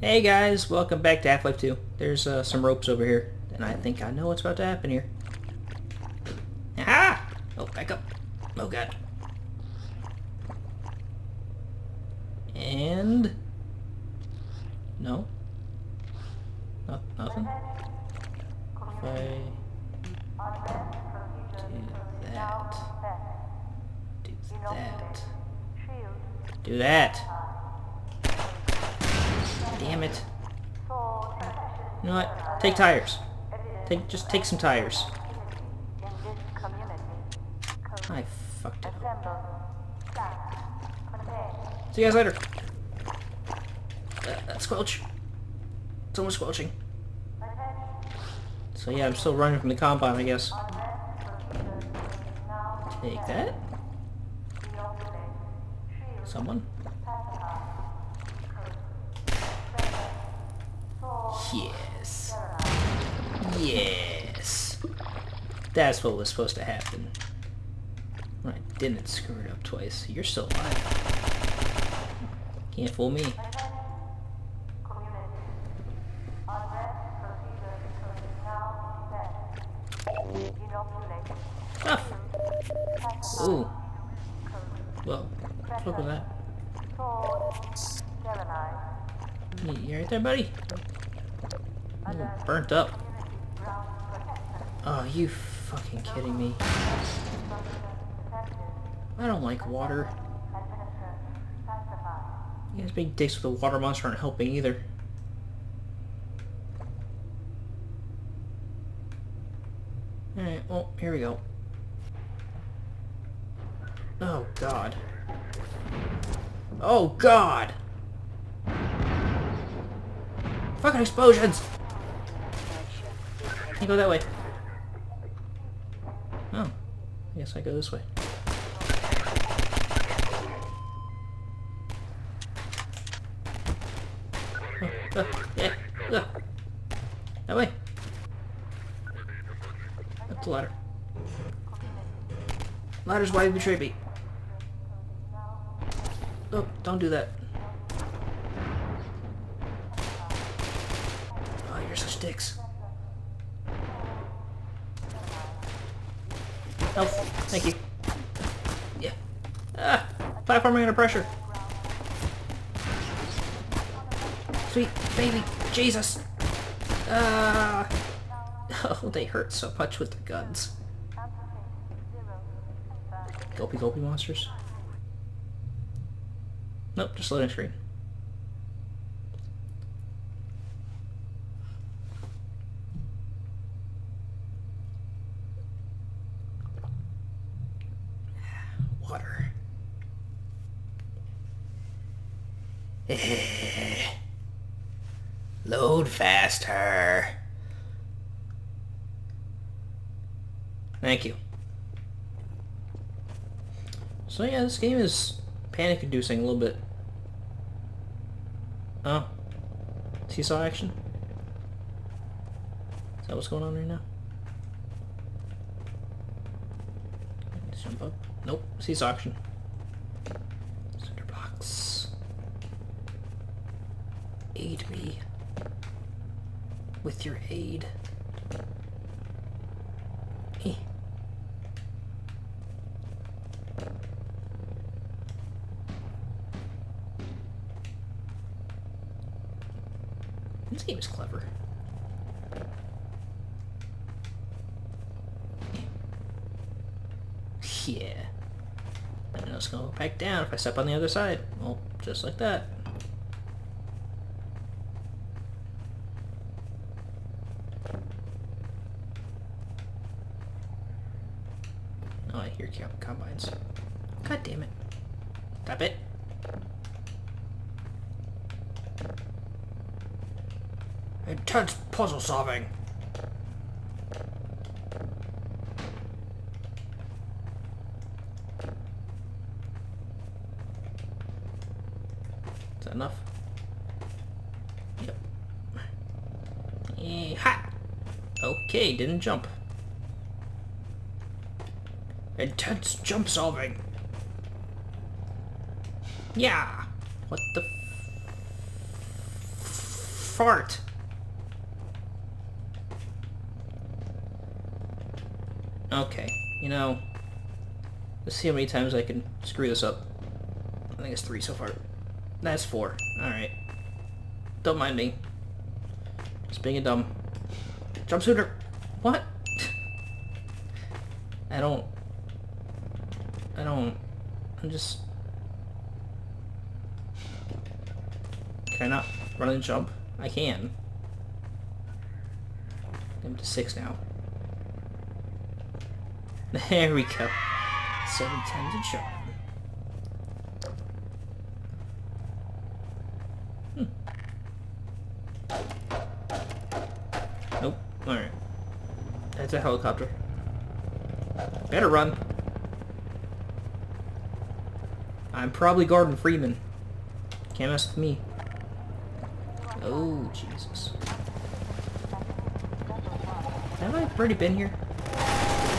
Hey guys, welcome back to Half-Life 2. There's some ropes over here, and I think I know what's about to happen here. Aha! Oh, back up. Oh god. And... No. Nothing. If I... Do that. Damn it. You know what? Take tires. Just take some tires. I fucked it up. See you guys later. Squelch. So much squelching. So yeah, I'm still running from the combine, I guess. Take that. Someone. Yes. Yes. That's what was supposed to happen. I didn't screw it up twice. You're still alive. Can't fool me. Stuff. Ooh. Well, what's up with that? You right there, buddy? I'm burnt up. Oh, you fucking kidding me? I don't like water. You guys big dicks with the water monster aren't helping either. Alright, well, here we go. Oh, God. Oh, God! Fucking explosions! You go that way. Oh. I guess I go this way. Yeah. That way. Up the ladder. Ladder's why you betrayed me. Oh, don't do that. Oh, you're such dicks. Health. Thank you. Yeah. Ah! Platforming under pressure. Sweet baby Jesus. Ah! Oh, they hurt so much with their guns. Gulpy monsters. Nope, just loading screen. Water. Load faster. Thank you. So yeah, this game is panic-inducing a little bit. Oh. Seesaw action? Is that what's going on right now? Let's jump up. Nope. Seesaw action. Center box. Aid me. With your aid. Eh. This game is clever. Yeah. I know it's gonna go back down if I step on the other side. Well, just like that. Oh, I hear combines. God damn it. Stop it. Intense puzzle solving. Is that enough? Yep. Ha! Okay, didn't jump. Intense jump solving. Yeah. What the fart. Okay, you know, let's see how many times I can screw this up. I think it's 3 so far. That's 4. Alright. Don't mind me. Just being a dumb. Jump sooner! What? I'm just... Can I not run and jump? I can. I'm to 6 now. There we go. 7 times a charm. Nope. Alright. That's a helicopter. Better run. I'm probably Gordon Freeman. Can't mess with me. Oh, Jesus. Have I already been here?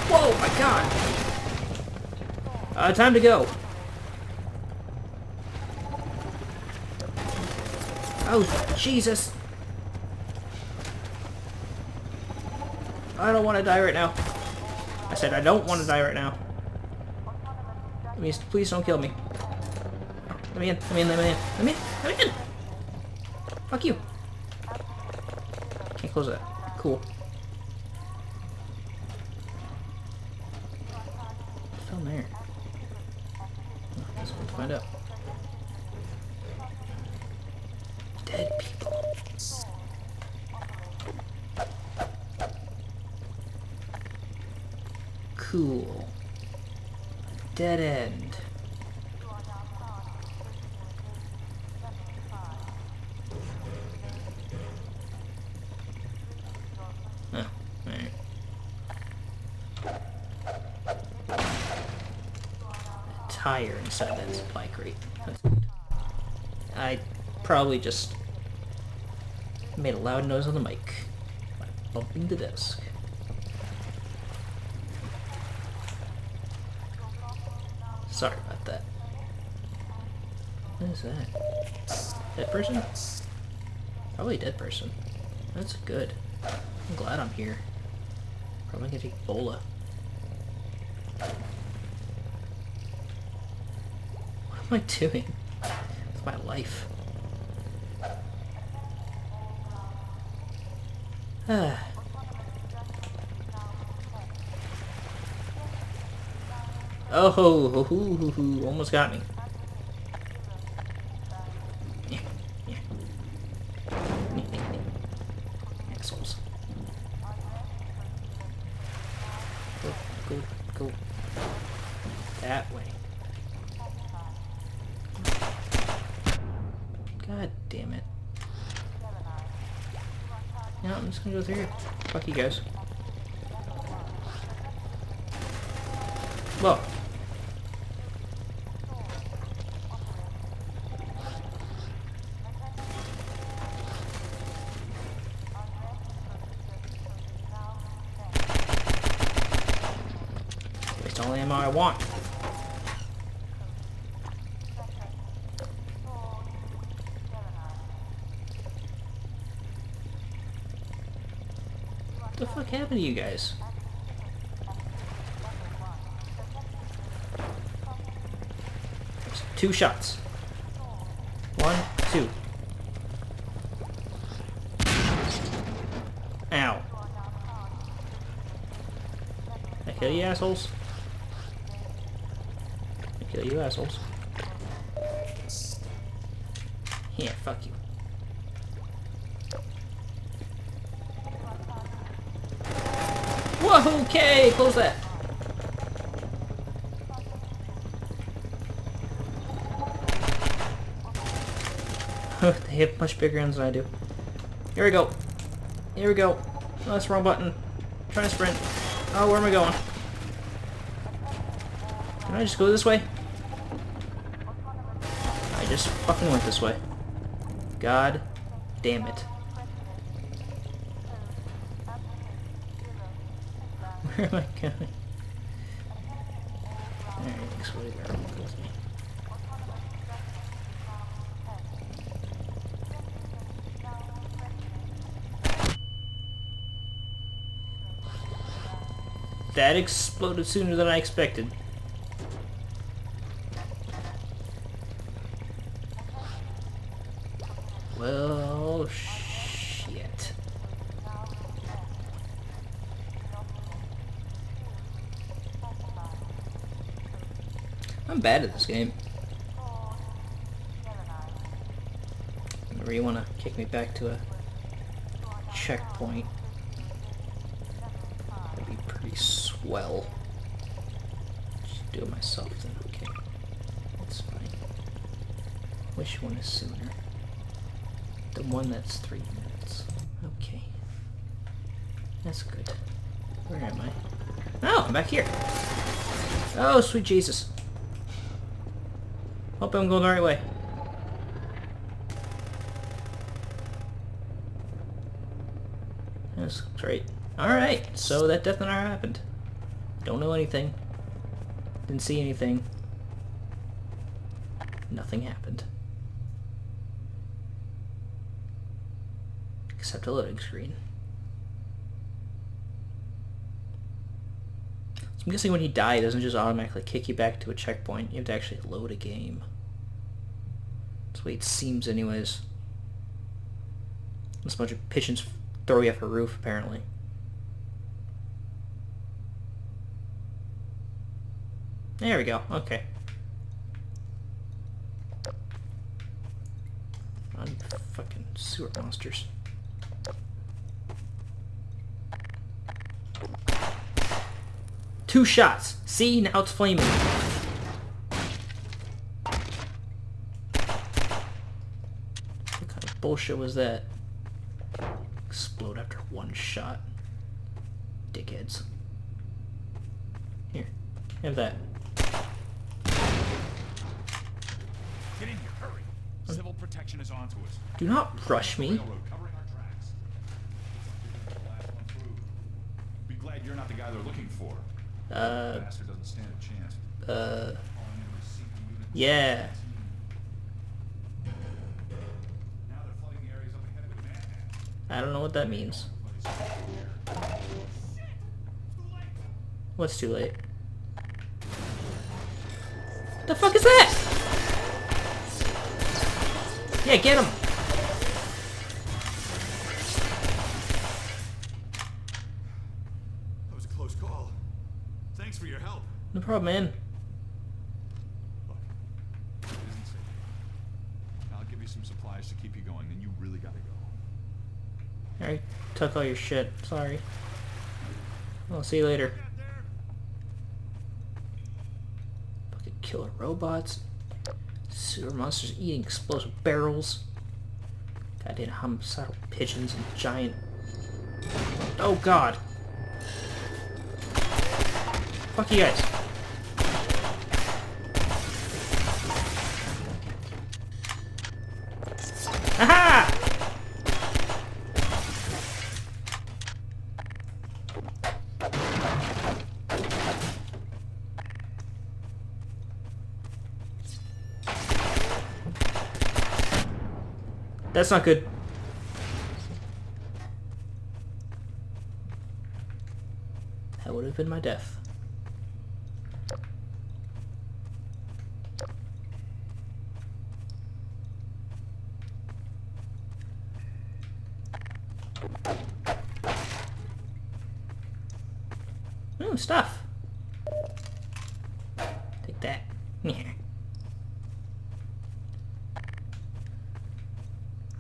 Whoa, my God! Time to go. Oh, Jesus! I don't want to die right now. I said I don't want to die right now. Please don't kill me. Let me in. Let me in. Let me in. Let me in. Let me in. Fuck you. Can't close that. Cool. What's down there? I guess we'll find out. Dead people. Cool. Dead end. Oh, alright. Tire inside that supply crate. That's good. I probably just made a loud noise on the mic by bumping the desk. Sorry about that. What is that? Dead person? Probably a dead person. That's good. I'm glad I'm here. Probably gonna take Ebola. What am I doing with my life? Oh, almost got me. Assholes. Go. That way. God damn it. No, I'm just gonna go through here. Fuck you guys. Whoa. Waste all the ammo I want. What the fuck happened to you guys? There's 2 shots. 1, 2. Ow. I kill you assholes? I kill you assholes. Yeah, fuck you. Whoa, okay, close that. They have much bigger guns than I do. Here we go. Here we go. Oh, that's the wrong button. Trying to sprint. Oh, where am I going? Can I just go this way? I just fucking went this way. God damn it. Where am I going? Alright, next way there. With me. That exploded sooner than I expected. Well, shit. I'm bad at this game. Whenever you want to kick me back to a checkpoint, that'd be pretty swell. Just do it myself then, okay. That's fine. Which one is sooner? The one that's 3 minutes. Okay. That's good. Where am I? Oh, I'm back here. Oh, sweet Jesus. Hope I'm going the right way. That's great. Alright, so that death and hour happened. Don't know anything. Didn't see anything. Nothing happened. Except a loading screen. So I'm guessing when you die, it doesn't just automatically kick you back to a checkpoint. You have to actually load a game. That's the way it seems anyways. This bunch of pigeons throw you off a roof, apparently. There we go, okay. Fucking sewer monsters. Two shots. See? Now it's flaming. What kind of bullshit was that? Explode after one shot. Dickheads. Here. Have that. Get in here, hurry. Civil protection is on to us. Do not rush me. Be glad you're not the guy they're looking for. Bastard doesn't stand a chance. Yeah. Now they're flooding the areas up ahead with Manhattan. I don't know what that means. What's too late? The fuck is that? Yeah, get him! That was a close call. Thanks for your help. No problem, man. Look, it isn't safe. I'll give you some supplies to keep you going, then you really gotta go. I took all your shit. Sorry. I'll see you later. Fucking killer robots. Sewer monsters eating explosive barrels. Goddamn homicidal pigeons and giant... Oh god! Fuck you guys. Aha! That's not good. That would have been my death. Ooh, stuff. Take that. Yeah.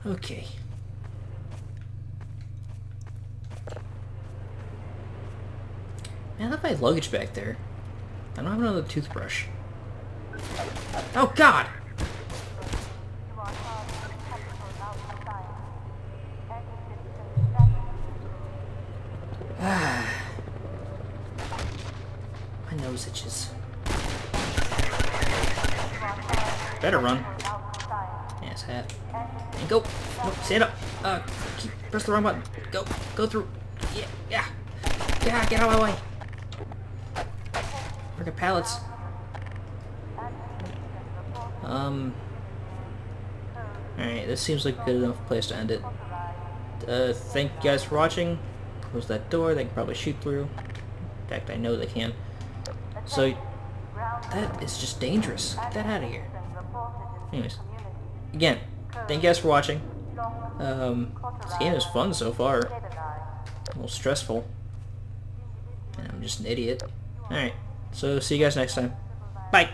Okay. Man, I left my luggage back there. I don't have another toothbrush. Oh god! My nose itches. Better run. Ass hat. And go! No, stand up! Press the wrong button. Go! Go through! Yeah! Yeah! Yeah! Get out of my way! Freaking pallets. Alright, this seems like a good enough place to end it. Thank you guys for watching. Close that door, they can probably shoot through. In fact, I know they can. So, that is just dangerous. Get that out of here. Anyways, again, thank you guys for watching. This game is fun so far. A little stressful. And I'm just an idiot. Alright, so see you guys next time. Bye!